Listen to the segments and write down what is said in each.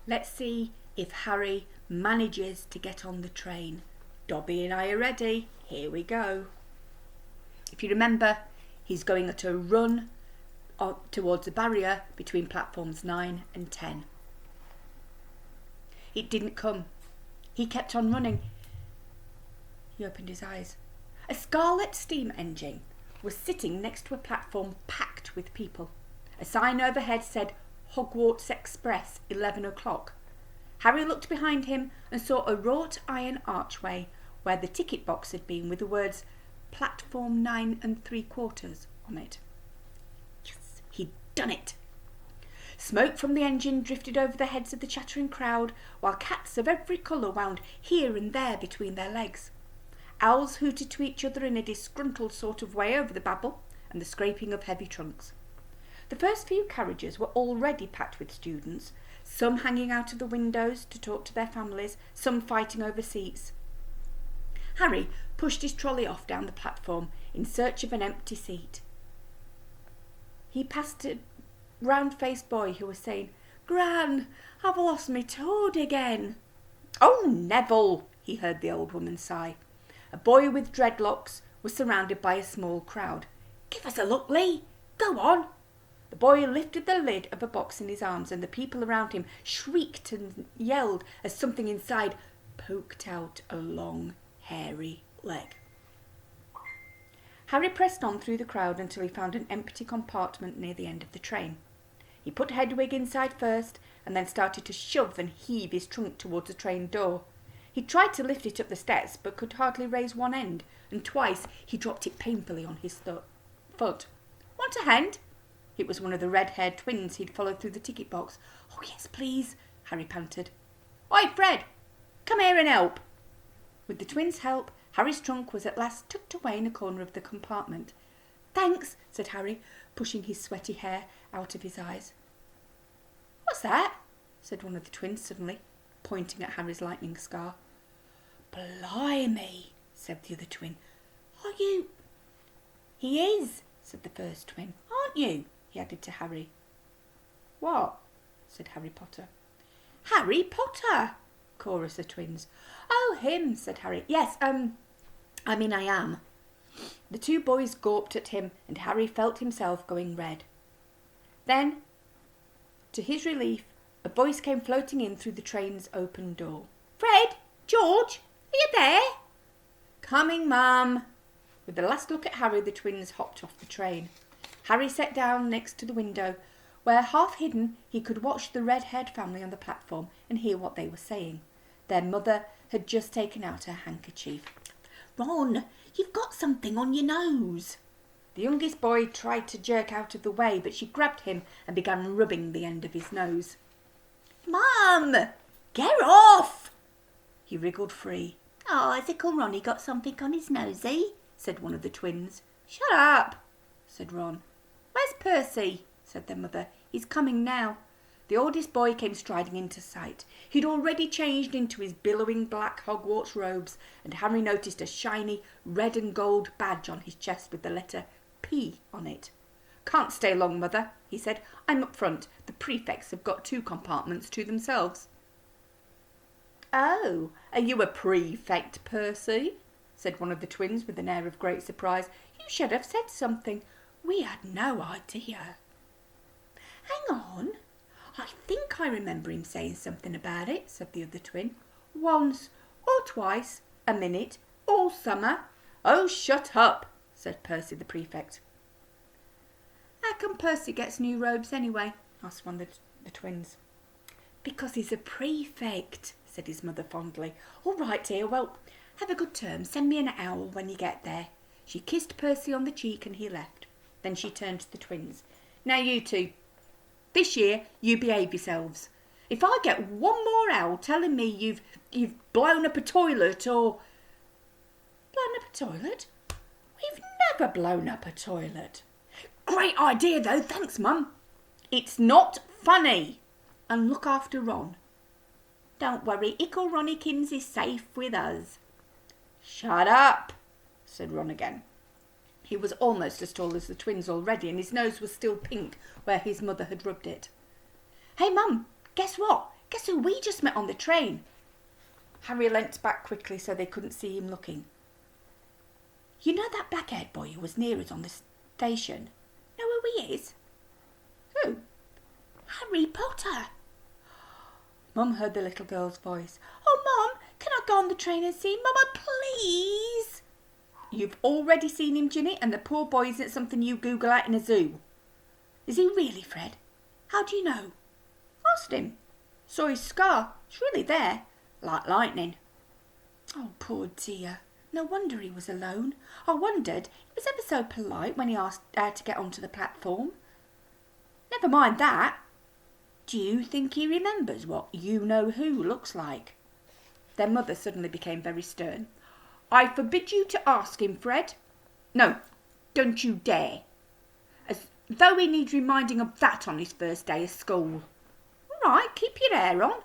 Let's see if Harry manages to get on the train. Dobby and I are ready. Here we go. If you remember, he's going at a run towards the barrier between platforms 9 and 10. It didn't come. He kept on running. He opened his eyes. A scarlet steam engine was sitting next to a platform packed with people. A sign overhead said, Hogwarts Express, 11 o'clock. Harry looked behind him and saw a wrought iron archway where the ticket box had been with the words Platform 9 3/4 on it. Yes, he'd done it. Smoke from the engine drifted over the heads of the chattering crowd, while cats of every colour wound here and there between their legs. Owls hooted to each other in a disgruntled sort of way over the babble and the scraping of heavy trunks. The first few carriages were already packed with students, some hanging out of the windows to talk to their families, some fighting over seats. Harry pushed his trolley off down the platform in search of an empty seat. He passed a round-faced boy who was saying, Gran, I've lost me toad again. Oh, Neville, he heard the old woman sigh. A boy with dreadlocks was surrounded by a small crowd. Give us a look, Lee. Go on. The boy lifted the lid of a box in his arms, and the people around him shrieked and yelled as something inside poked out a long, hairy leg. Harry pressed on through the crowd until he found an empty compartment near the end of the train. He put Hedwig inside first, and then started to shove and heave his trunk towards the train door. He tried to lift it up the steps, but could hardly raise one end, and twice he dropped it painfully on his foot. Want a hand? It was one of the red-haired twins he'd followed through the ticket box. Oh, yes, please, Harry panted. Oi, Fred, come here and help. With the twins' help, Harry's trunk was at last tucked away in a corner of the compartment. Thanks, said Harry, pushing his sweaty hair out of his eyes. What's that? Said one of the twins suddenly, pointing at Harry's lightning scar. Blimey, said the other twin. Are you? He is, said the first twin. Aren't you? He added to Harry. What? Said Harry Potter. Harry Potter, chorused the twins. Oh, him, said Harry. Yes, I am. The two boys gawped at him, and Harry felt himself going red. Then, to his relief, a voice came floating in through the train's open door. Fred! George! Are you there? Coming, Mum. With the last look at Harry, the twins hopped off the train. Harry sat down next to the window, where, half hidden, he could watch the red-haired family on the platform and hear what they were saying. Their mother had just taken out her handkerchief. Ron, you've got something on your nose. The youngest boy tried to jerk out of the way, but she grabbed him and began rubbing the end of his nose. Mum, get off! He wriggled free. Oh, has Ickle Ronnie got something on his nosy? Said one of the twins. Shut up, said Ron. Where's Percy? Said their mother. He's coming now. The oldest boy came striding into sight. He'd already changed into his billowing black Hogwarts robes, and Harry noticed a shiny red and gold badge on his chest with the letter P on it. Can't stay long, Mother, he said. I'm up front. The prefects have got 2 compartments to themselves. Oh, are you a prefect, Percy? Said one of the twins with an air of great surprise. You should have said something. We had no idea. Hang on. I think I remember him saying something about it, said the other twin. Once or twice, a minute, all summer. Oh, shut up, said Percy the prefect. How come Percy gets new robes anyway? Asked one of the twins. Because he's a prefect, said his mother fondly. All right, dear, well, have a good term. Send me an owl when you get there. She kissed Percy on the cheek and he left. Then she turned to the twins. Now you two, this year you behave yourselves. If I get one more owl telling me you've blown up a toilet or... Blown up a toilet? We've never blown up a toilet. Great idea though, thanks Mum. It's not funny. And look after Ron. Don't worry, Ickle Ronnykins is safe with us. Shut up, said Ron again. He was almost as tall as the twins already, and his nose was still pink where his mother had rubbed it. Hey, Mum, guess what? Guess who we just met on the train? Harry leant back quickly so they couldn't see him looking. You know that black-haired boy who was near us on the station? Know who he is? Who? Harry Potter. Mum heard the little girl's voice. Oh, Mum, can I go on the train and see Mama, please? You've already seen him, Ginny, and the poor boy isn't something you Google out in a zoo. Is he really, Fred? How do you know? Asked him. Saw his scar. It's really there. Like lightning. Oh, poor dear. No wonder he was alone. I wondered, he was ever so polite when he asked her to get onto the platform. Never mind that. Do you think he remembers what you-know-who looks like? Their mother suddenly became very stern. I forbid you to ask him, Fred. No, don't you dare. As though he needs reminding of that on his first day of school. All right, keep your hair on.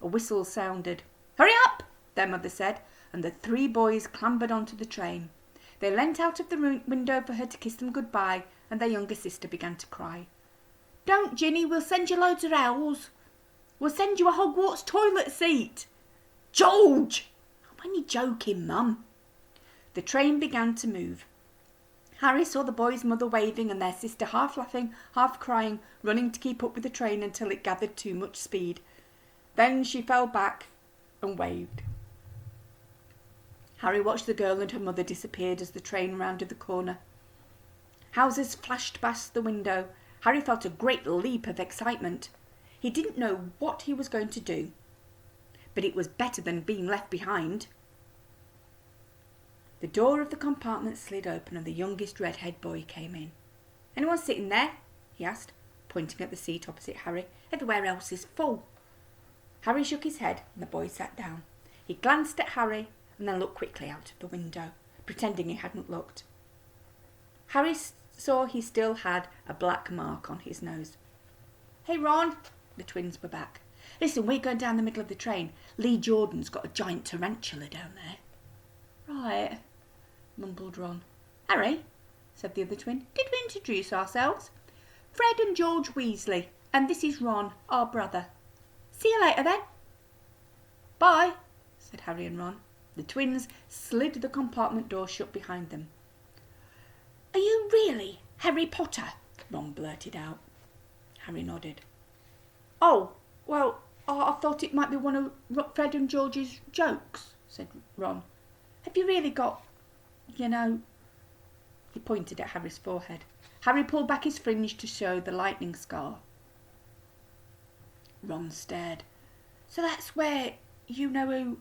A whistle sounded. Hurry up, their mother said, and the three boys clambered onto the train. They leant out of the window for her to kiss them goodbye, and their younger sister began to cry. Don't, Ginny, we'll send you loads of owls. We'll send you a Hogwarts toilet seat. George! I'm only joking, Mum. The train began to move. Harry saw the boy's mother waving and their sister half laughing, half crying, running to keep up with the train until it gathered too much speed. Then she fell back and waved. Harry watched the girl and her mother disappeared as the train rounded the corner. Houses flashed past the window. Harry felt a great leap of excitement. He didn't know what he was going to do, but it was better than being left behind. The door of the compartment slid open and the youngest red-haired boy came in. Anyone sitting there? He asked, pointing at the seat opposite Harry. Everywhere else is full. Harry shook his head and the boy sat down. He glanced at Harry and then looked quickly out of the window, pretending he hadn't looked. Harry saw he still had a black mark on his nose. Hey, Ron, the twins were back. Listen, we're going down the middle of the train. Lee Jordan's got a giant tarantula down there. Right, mumbled Ron. Harry, said the other twin, did we introduce ourselves? Fred and George Weasley, and this is Ron, our brother. See you later then. Bye, said Harry and Ron. The twins slid the compartment door shut behind them. Are you really Harry Potter? Ron blurted out. Harry nodded. Oh, well, I thought it might be one of Fred and George's jokes, said Ron. Have you really got, you know... He pointed at Harry's forehead. Harry pulled back his fringe to show the lightning scar. Ron stared. So that's where you-know-who...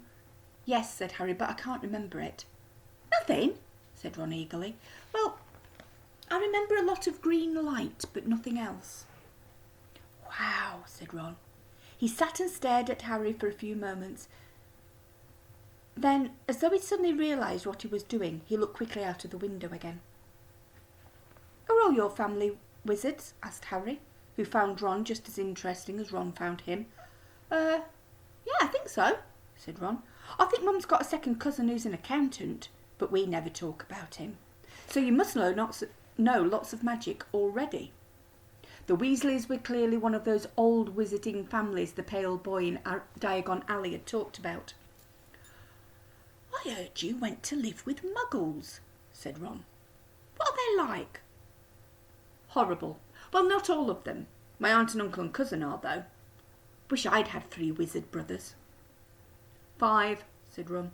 Yes, said Harry, but I can't remember it. Nothing, said Ron eagerly. Well, I remember a lot of green light, but nothing else. Wow, said Ron. He sat and stared at Harry for a few moments. Then, as though he suddenly realised what he was doing, he looked quickly out of the window again. Are all your family wizards? Asked Harry, who found Ron just as interesting as Ron found him. Yeah, I think so, said Ron. I think Mum's got a second cousin who's an accountant, but we never talk about him. So you must know lots of magic already. The Weasleys were clearly one of those old wizarding families the pale boy in Diagon Alley had talked about. I heard you went to live with Muggles, said Ron. What are they like? Horrible. Well, not all of them. My aunt and uncle and cousin are, though. Wish I'd had 3 wizard brothers. 5, said Ron.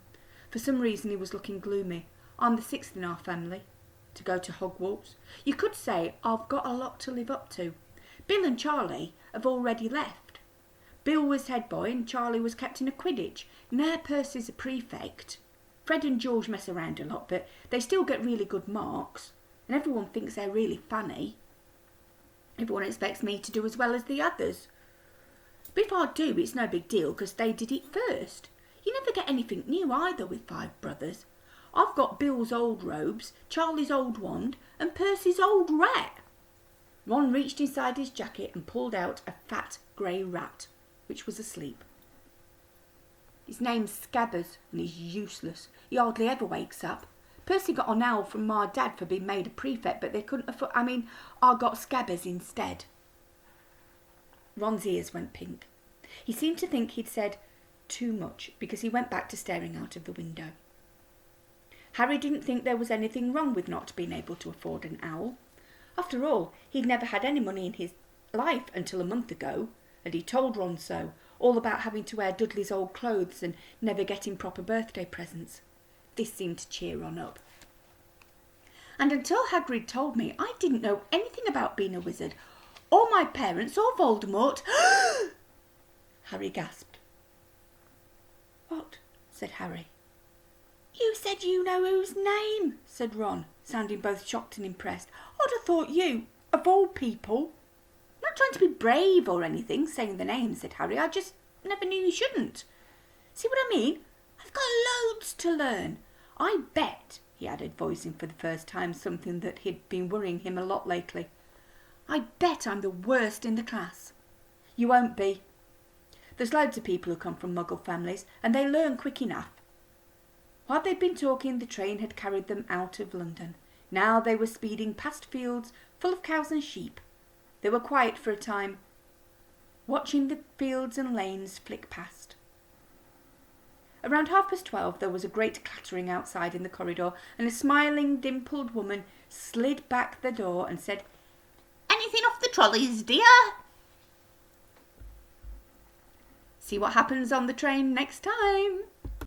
For some reason he was looking gloomy. I'm the 6th in our family. To go to Hogwarts. You could say I've got a lot to live up to. Bill and Charlie have already left. Bill was head boy and Charlie was captain of Quidditch. Now Percy's a prefect. Fred and George mess around a lot, but they still get really good marks. And everyone thinks they're really funny. Everyone expects me to do as well as the others. But if I do, it's no big deal because they did it first. You never get anything new either with 5 brothers. I've got Bill's old robes, Charlie's old wand, and Percy's old rat. Ron reached inside his jacket and pulled out a fat grey rat, which was asleep. His name's Scabbers, and he's useless. He hardly ever wakes up. Percy got an owl from my dad for being made a prefect, but they couldn't afford... I got Scabbers instead. Ron's ears went pink. He seemed to think he'd said too much because he went back to staring out of the window. Harry didn't think there was anything wrong with not being able to afford an owl. After all, he'd never had any money in his life until a month ago, and he told Ron so, all about having to wear Dudley's old clothes and never getting proper birthday presents. This seemed to cheer Ron up. And until Hagrid told me, I didn't know anything about being a wizard, or my parents, or Voldemort. Harry gasped. What? Said Harry. You said you know whose name, said Ron, sounding both shocked and impressed. I'd have thought you, of all people. I'm not trying to be brave or anything, saying the name, said Harry. I just never knew you shouldn't. See what I mean? I've got loads to learn. I bet, he added, voicing for the first time something that had been worrying him a lot lately. I bet I'm the worst in the class. You won't be. There's loads of people who come from Muggle families, and they learn quick enough. While they'd been talking, the train had carried them out of London. Now they were speeding past fields full of cows and sheep. They were quiet for a time, watching the fields and lanes flick past. Around 12:30 there was a great clattering outside in the corridor, and a smiling, dimpled woman slid back the door and said, "Anything off the trolleys, dear?" See what happens on the train next time.